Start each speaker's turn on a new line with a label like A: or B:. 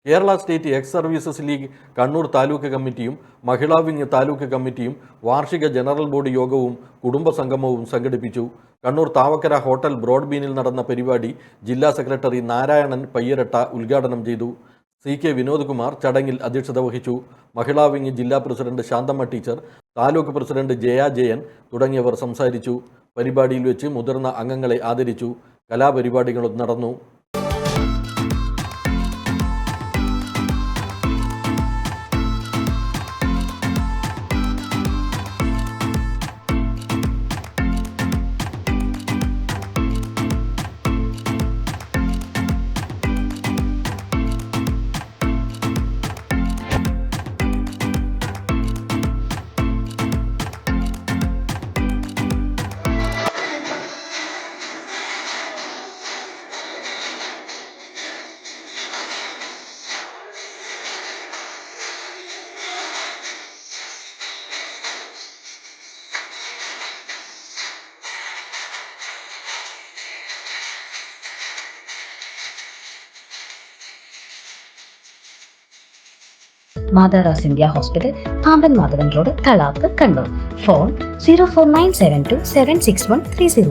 A: Kerala state X services league Kannur taluk കമ്മിറ്റിയും മഹിളാ wing taluk കമ്മിറ്റിയും വാർഷിക ജനറൽ ബോഡി യോഗവും കുടുംബസംഗമവും സംഘടിപ്പിച്ചു. കണ്ണൂർ താവക്കര ഹോട്ടൽ ബ്രോഡ്ബീനിൽ നടന്ന പരിപാടി ജില്ലാ സെക്രട്ടറി നാരായണൻ പയ്യരട്ട ഉദ്ഘാടനം ചെയ്തു. CK വിനോദ് കുമാർ ചടങ്ങിൽ അധ്യക്ഷത വഹിച്ചു. മഹിളാ വിങ് ജില്ലാ president Shanthamma teacher, taluk president Jaya Jayan തുടങ്ങിയവർ സംസാരിച്ചു. പരിപാടിയിൽ വെച്ച് മുതിർന്ന അംഗങ്ങളെ ആദരിച്ചു. കലാപരിപാടികളും നടന്നു.
B: Madaras India Hospital, Pamban Madhavan Road, Kalap, Kannur. Phone 04972 76130.